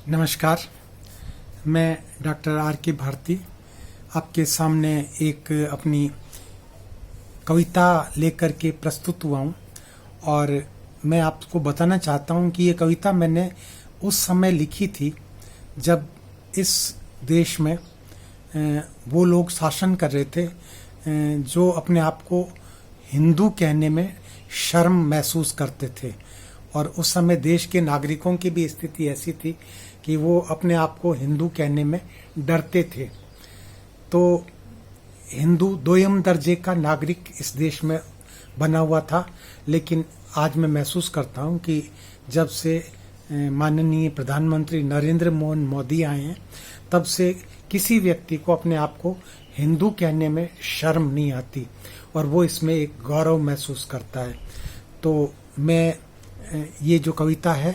नमस्कार। मैं doctor R के भारती आपके सामने एक अपनी कविता लेकर के प्रस्तुत हुआ हूँ और मैं आपको बताना चाहता हूँ कि ये कविता मैंने उस समय लिखी थी जब इस देश में वो लोग शासन कर रहे थे जो अपने आप को हिंदू कहने में शर्म महसूस करते थे। और उस समय देश के नागरिकों की भी स्थिति ऐसी थी कि वो अपने आप को हिंदू कहने में डरते थे। तो हिंदू दोयम दर्जे का नागरिक इस देश में बना हुआ था। लेकिन आज मैं महसूस करता हूँ कि जब से माननीय प्रधानमंत्री नरेंद्र मोहन मोदी आए हैं तब से किसी व्यक्ति को अपने आप को हिंदू कहने में शर्म नहीं आती और वो इसमें एक गौरव महसूस करता है। तो मैं ये जो कविता है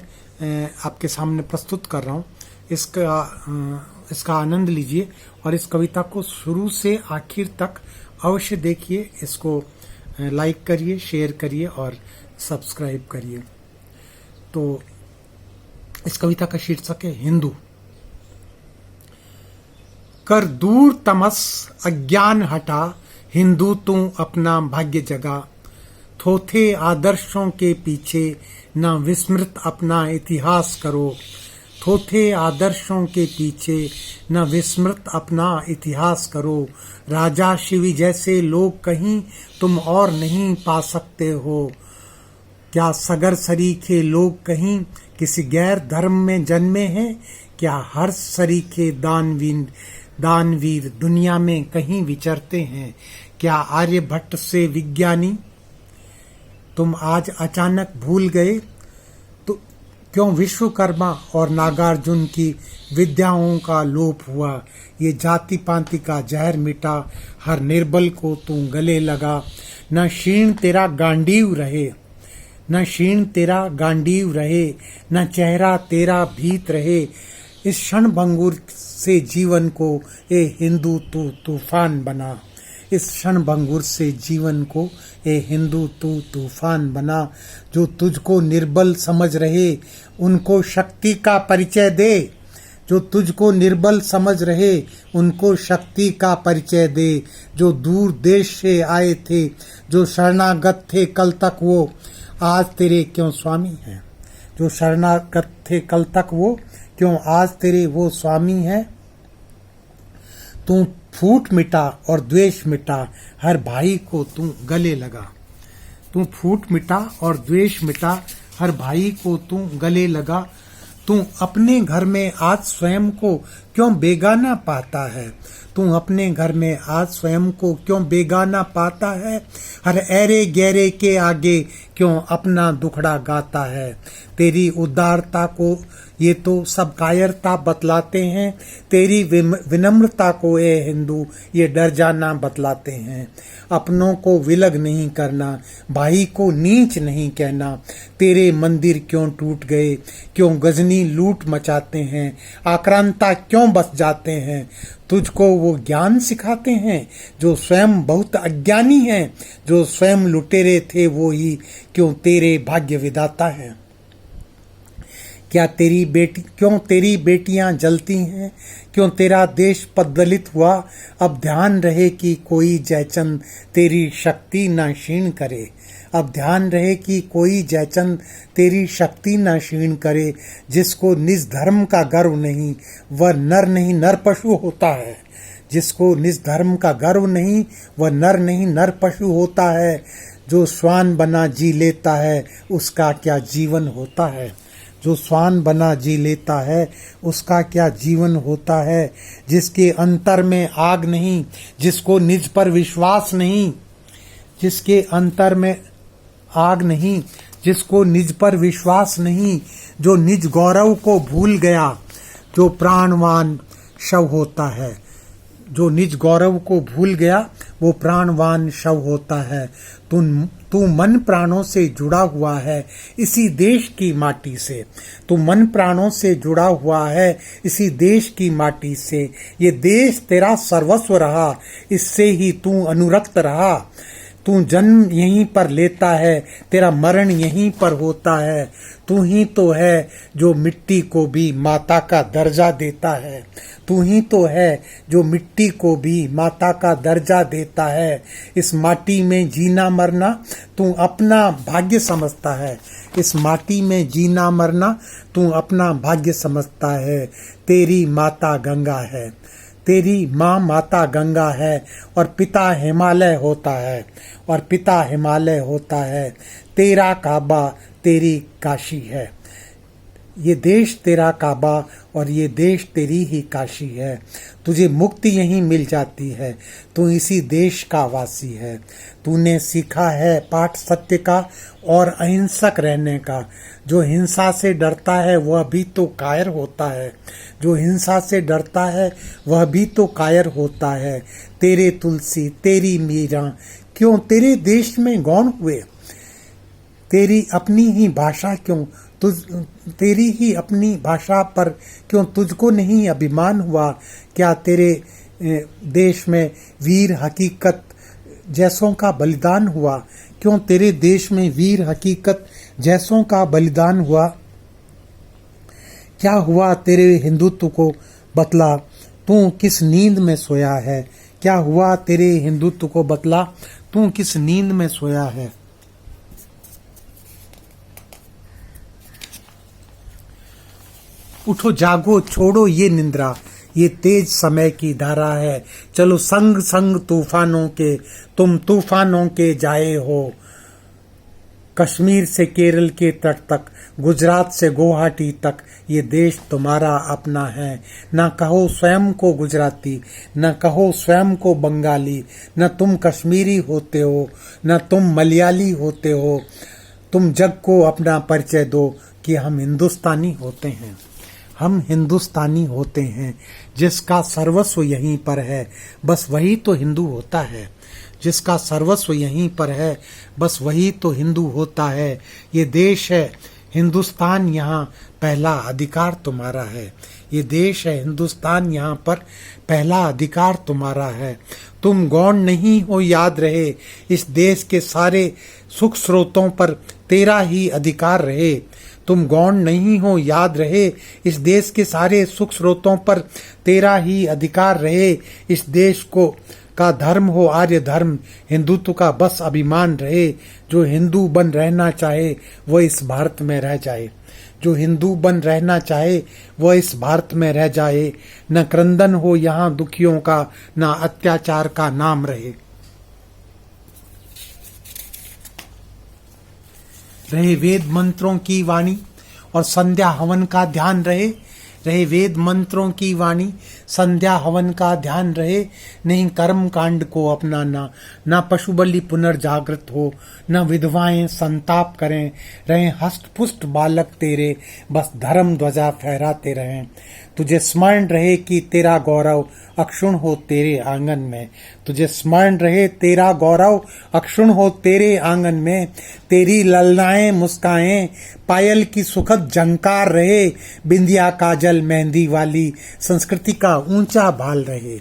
आपके सामने प्रस्तुत कर रहा हूँ, इसका आनंद लीजिए और इस कविता को शुरू से आखिर तक अवश्य देखिए। इसको लाइक करिए, शेयर करिए और सब्सक्राइब करिए। तो इस कविता का शीर्षक है हिंदू। कर दूर तमस अज्ञान हटा, हिंदू तू अपना भाग्य जगा। थोथे आदर्शों के पीछे न विस्मृत अपना इतिहास करो। थोथे आदर्शों के पीछे न विस्मृत अपना इतिहास करो। राजा शिवी जैसे लोग कहीं तुम और नहीं पा सकते हो। क्या सगर सरीखे लोग कहीं किसी गैर धर्म में जन्मे हैं? क्या हर सरीखे दानवीर दुनिया में कहीं विचरते हैं? क्या आर्यभट्ट से विज्ञानी तुम आज अचानक भूल गए? तो क्यों विश्वकर्मा और नागार्जुन की विद्याओं का लोप हुआ? ये जाति पांति का जहर मिटा, हर निर्बल को तू गले लगा। न क्षीण तेरा गांडीव रहे, न क्षीण तेरा गांडीव रहे, न चेहरा तेरा भीत रहे। इस क्षण भंगुर से जीवन को ए हिंदू तू तूफान बना। इस क्षण भंगुर से जीवन को ए हिंदू तू तूफान बना। जो तुझको निर्बल समझ रहे उनको शक्ति का परिचय दे। जो तुझको निर्बल समझ रहे उनको शक्ति का परिचय दे। जो दूर देश से आए थे, जो शरणागत थे कल तक, वो आज तेरे क्यों स्वामी हैं? जो शरणागत थे कल तक, वो क्यों आज तेरे वो स्वामी हैं? तू फूट मिटा और द्वेष मिटा, हर भाई को तू गले लगा। तू फूट मिटा और द्वेष मिटा, हर भाई को तू गले लगा। तू अपने घर में आज स्वयं को क्यों बेगाना पाता है? तू अपने घर में आज स्वयं को क्यों बेगाना पाता है? हर ऐरे गहरे के आगे क्यों अपना दुखड़ा गाता है? तेरी उदारता को ये तो सब कायरता बतलाते हैं। तेरी विनम्रता को ए हिंदू ये डर जाना बतलाते हैं। अपनों को विलग नहीं करना, भाई को नीच नहीं कहना। तेरे मंदिर क्यों टूट गए, क्यों गजनी लूट मचाते हैं? आक्रांता क्यों बस जाते हैं? तुझको वो ज्ञान सिखाते हैं जो स्वयं बहुत अज्ञानी हैं। जो स्वयं लुटेरे थे वो ही क्यों तेरे भाग्य विधाता हैं? क्या क्यों तेरी बेटियां जलती हैं? क्यों तेरा देश पद्दलित हुआ? अब ध्यान रहे कि कोई जयचंद तेरी शक्ति न क्षीण करे। अब ध्यान रहे कि कोई जयचंद तेरी शक्ति न क्षीण करे। जिसको निज धर्म का गर्व नहीं वह नर नहीं नर पशु होता है। जिसको निज धर्म का गर्व नहीं वह नर नहीं नर पशु होता है। जो श्वान बना जी लेता है उसका क्या जीवन होता है? जो श्वान बना जी लेता है उसका क्या जीवन होता है? जिसके अंतर में आग नहीं, जिसको निज पर विश्वास नहीं, जिसके अंतर में आग नहीं, जिसको निज पर विश्वास नहीं, जो निज गौरव को भूल गया, जो प्राणवान शव होता है। जो निज गौरव को भूल गया वो प्राणवान शव होता है। तू मन प्राणों से जुड़ा हुआ है इसी देश की माटी से। तू मन प्राणों से जुड़ा हुआ है इसी देश की माटी से। ये देश तेरा सर्वस्व रहा, इससे ही तू अनुरक्त रहा। तू जन्म यहीं पर लेता है, तेरा मरण यहीं पर होता है। तू ही तो है जो मिट्टी को भी माता का दर्जा देता है। तू ही तो है जो मिट्टी को भी माता का दर्जा देता है। इस माटी में जीना मरना तू अपना भाग्य समझता है। इस माटी में जीना मरना तू अपना भाग्य समझता है। तेरी माता गंगा है, तेरी माँ माता गंगा है, और पिता हिमालय होता है, और पिता हिमालय होता है। तेरा काबा तेरी काशी है। ये देश तेरा काबा और ये देश तेरी ही काशी है। तुझे मुक्ति यहीं मिल जाती है, तू इसी देश का वासी है। तूने सीखा है पाठ सत्य का और अहिंसक रहने का। जो हिंसा से डरता है वह भी तो कायर होता है। जो हिंसा से डरता है वह भी तो कायर होता है। तेरे तुलसी तेरी मीरा क्यों तेरे देश में गौण हुए? तेरी अपनी ही भाषा क्यों तेरी ही अपनी भाषा पर क्यों तुझको नहीं अभिमान हुआ? क्या तेरे देश में वीर हकीकत जैसों का बलिदान हुआ? क्यों तेरे देश में वीर हकीकत जैसों का बलिदान हुआ? क्या हुआ तेरे हिंदुत्व को बतला, तू किस नींद में सोया है? क्या हुआ तेरे हिंदुत्व को बतला, तू किस नींद में सोया है? उठो जागो छोड़ो ये निंद्रा, ये तेज समय की धारा है। चलो संग संग तूफानों के, तुम तूफानों के जाए हो। कश्मीर से केरल के तट तक, गुजरात से गुवाहाटी तक, ये देश तुम्हारा अपना है। न कहो स्वयं को गुजराती, न कहो स्वयं को बंगाली, न तुम कश्मीरी होते हो, न तुम मलयाली होते हो। तुम जग को अपना परिचय दो कि हम हिंदुस्तानी होते हैं। हम हिंदुस्तानी होते हैं। जिसका सर्वस्व यहीं पर है बस वही तो हिंदू होता है। जिसका सर्वस्व यहीं पर है बस वही तो हिंदू होता है। ये देश है हिंदुस्तान, यहाँ पहला अधिकार तुम्हारा है। ये देश है हिंदुस्तान, यहाँ पर पहला अधिकार तुम्हारा है। तुम गौण नहीं हो याद रहे, इस देश के सारे सुख स्रोतों पर तेरा ही अधिकार रहे। तुम गौण नहीं हो याद रहे, इस देश के सारे सुख स्रोतों पर तेरा ही अधिकार रहे। इस देश को का धर्म हो आर्य धर्म, हिंदुत्व का बस अभिमान रहे। जो हिंदू बन रहना चाहे वह इस भारत में रह जाए। जो हिंदू बन रहना चाहे वह इस भारत में रह जाए। न क्रंदन हो यहाँ दुखियों का, न अत्याचार का नाम रहे। रहे वेद मंत्रों की वाणी और संध्या हवन का ध्यान रहे। रहे वेद मंत्रों की वाणी, संध्या हवन का ध्यान रहे। नहीं कर्म कांड को अपनाना, ना पशु बलि पुनर्जागृत हो, न विधवाएं संताप करें। रहे हष्ट पुष्ट बालक तेरे, बस धर्म ध्वजा फहराते रहें। तुझे स्मरण रहे कि तेरा गौरव अक्षुण हो तेरे आंगन में। तुझे स्मरण रहे तेरा गौरव अक्षुण हो तेरे आंगन में। तेरी ललनाएं मुस्काएं पायल की सुखद झंकार रहे। बिंदिया काजल मेहंदी वाली संस्कृति का ऊंचा भाल रहे।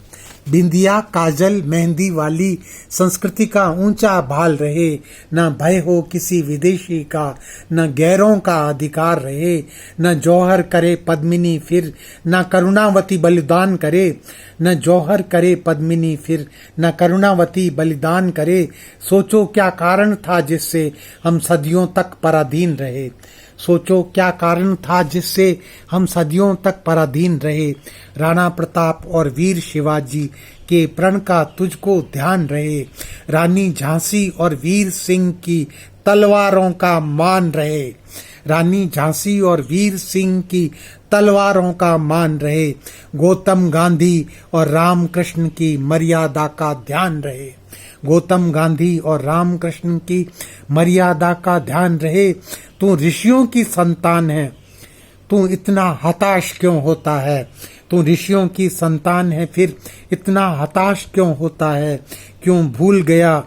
बिंदिया काजल मेहंदी वाली संस्कृति का ऊंचा भाल रहे। न भय हो किसी विदेशी का, न गैरों का अधिकार रहे। न जौहर करे पद्मिनी फिर, न करुणावती बलिदान करे। न जौहर करे पद्मिनी फिर, न करुणावती बलिदान करे। सोचो क्या कारण था जिससे हम सदियों तक पराधीन रहे। सोचो क्या कारण था जिससे हम सदियों तक पराधीन रहे। राणा प्रताप और वीर शिवाजी के प्रण का तुझको ध्यान रहे। रानी झांसी और वीर सिंह की तलवारों का मान रहे। रानी झांसी और वीर सिंह की तलवारों का मान रहे। गौतम गांधी और रामकृष्ण की मर्यादा का ध्यान रहे। गौतम गांधी और रामकृष्ण की मर्यादा का ध्यान रहे। तू ऋषियों की संतान है, तू इतना हताश क्यों होता है? तू ऋषियों की संतान है, फिर इतना हताश क्यों होता है? क्यों भूल गया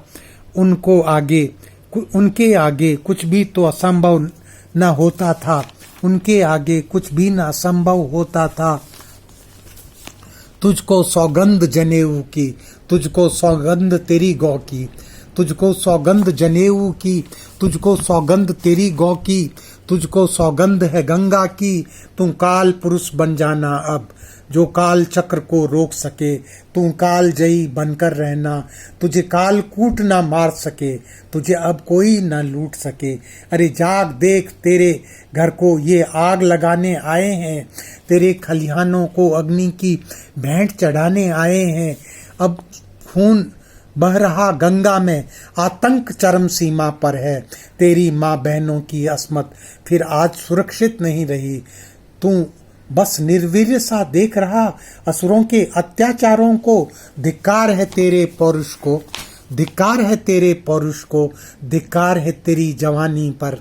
उनके आगे कुछ भी तो असंभव न होता था। उनके आगे कुछ भी न असंभव होता था। तुझको सौगंध जनेऊ की, तुझको सौगंध तेरी गौ की, तुझको सौगंध जनेऊ की, तुझको सौगंध तेरी गौ की, तुझको सौगंध है गंगा की। तू काल पुरुष बन जाना अब, जो काल चक्र को रोक सके। तू काल जयी बनकर रहना, तुझे काल कूट ना मार सके, तुझे अब कोई ना लूट सके। अरे जाग देख, तेरे घर को ये आग लगाने आए हैं, तेरे खलिहानों को अग्नि की भेंट चढ़ाने आए हैं। अब खून बह रहा गंगा में, आतंक चरम सीमा पर है। तेरी माँ बहनों की अस्मत फिर आज सुरक्षित नहीं रही। तू बस निर्वीर्य सा देख रहा असुरों के अत्याचारों को। धिक्कार है तेरे पौरुष को, धिक्कार है तेरे पौरुष को, धिक्कार है तेरी जवानी पर।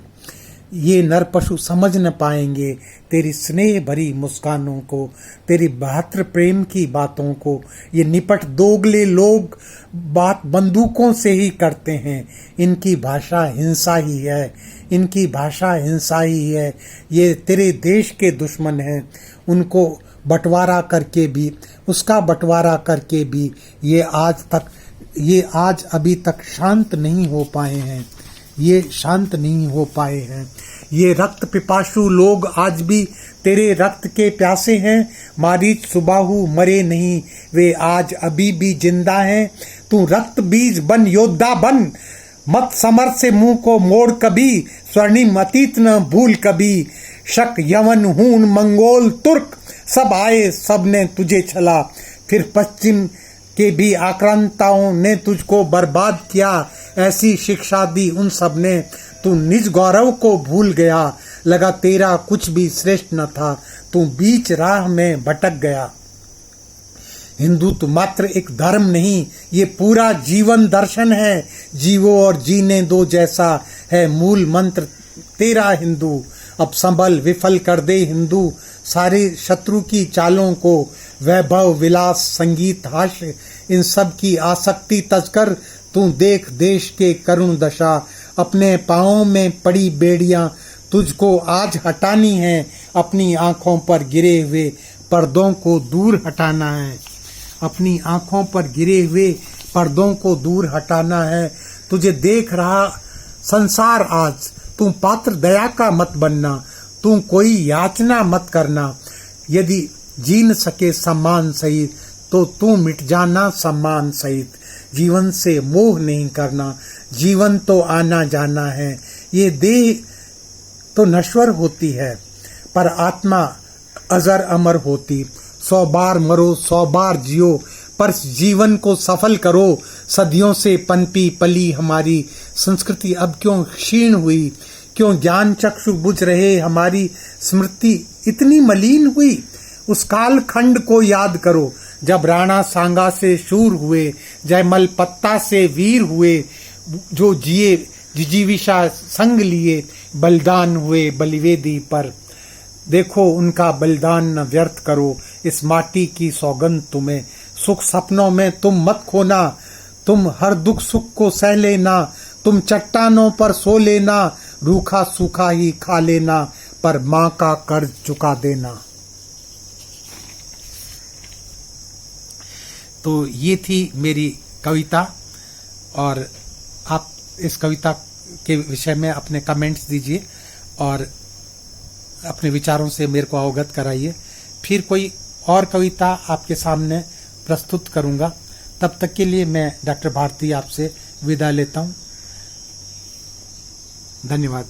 ये नर पशु समझ न पाएंगे तेरी स्नेह भरी मुस्कानों को, तेरी भातृ प्रेम की बातों को। ये निपट दोगले लोग बात बंदूकों से ही करते हैं, इनकी भाषा हिंसा ही है, इनकी भाषा हिंसा ही है। ये तेरे देश के दुश्मन हैं, उनको बंटवारा करके भी, उसका बंटवारा करके भी ये आज अभी तक शांत नहीं हो पाए हैं, ये शांत नहीं हो पाए हैं। ये रक्त पिपासु लोग आज भी तेरे रक्त के प्यासे हैं। मारीच सुबाहु मरे नहीं, वे आज अभी भी जिंदा हैं। तू रक्त बीज बन, योद्धा बन, मत समर से मुंह को मोड़ कभी। स्वर्णिम अतीत न भूल कभी, शक यवन हून मंगोल तुर्क सब आए, सब ने तुझे छला। फिर पश्चिम के भी आक्रांताओं ने तुझको बर्बाद किया, ऐसी शिक्षा दी उन सब ने। तू निज गौरव को भूल गया, लगा तेरा कुछ भी श्रेष्ठ न था, तू बीच राह में भटक गया। हिंदू तो मात्र एक धर्म नहीं, ये पूरा जीवन दर्शन है। जीवो और जीने दो जैसा है मूल मंत्र तेरा हिंदू। अब संभल विफल कर दे हिंदू सारे शत्रु की चालों को। वैभव विलास संगीत हास्य इन सब की आसक्ति तजकर। तू देख देश के करुण दशा, अपने पाँवों में पड़ी बेड़ियां तुझको आज हटानी है। अपनी आंखों पर गिरे हुए पर्दों को दूर हटाना है, अपनी आंखों पर गिरे हुए पर्दों को दूर हटाना है। तुझे देख रहा संसार आज, तू पात्र दया का मत बनना, तू कोई याचना मत करना। यदि जी न सके सम्मान सहित, तो तू मिट जाना सम्मान सहित। जीवन से मोह नहीं करना, जीवन तो आना जाना है। ये देह तो नश्वर होती है, पर आत्मा अजर अमर होती। 100 बार मरो 100 बार जियो, पर जीवन को सफल करो। सदियों से पनपी पली हमारी संस्कृति अब क्यों क्षीण हुई, क्यों ज्ञान चक्षु बुझ रहे हमारी स्मृति इतनी मलिन हुई। उस काल खंड को याद करो जब राणा सांगा से शूर हुए, जयमल पत्ता से वीर हुए, जो जिए जिजीविषा संग लिए, बलिदान हुए बलिवेदी पर। देखो उनका बलिदान न व्यर्थ करो, इस माटी की सौगंध तुम्हें। सुख सपनों में तुम मत खोना, तुम हर दुख सुख को सह लेना। तुम चट्टानों पर सो लेना, रूखा सूखा ही खा लेना, पर माँ का कर्ज चुका देना। तो ये थी मेरी कविता, और आप इस कविता के विषय में अपने कमेंट्स दीजिए और अपने विचारों से मेरे को अवगत कराइए। फिर कोई और कविता आपके सामने प्रस्तुत करूंगा। तब तक के लिए मैं डॉक्टर भारती आपसे विदा लेता हूं। धन्यवाद।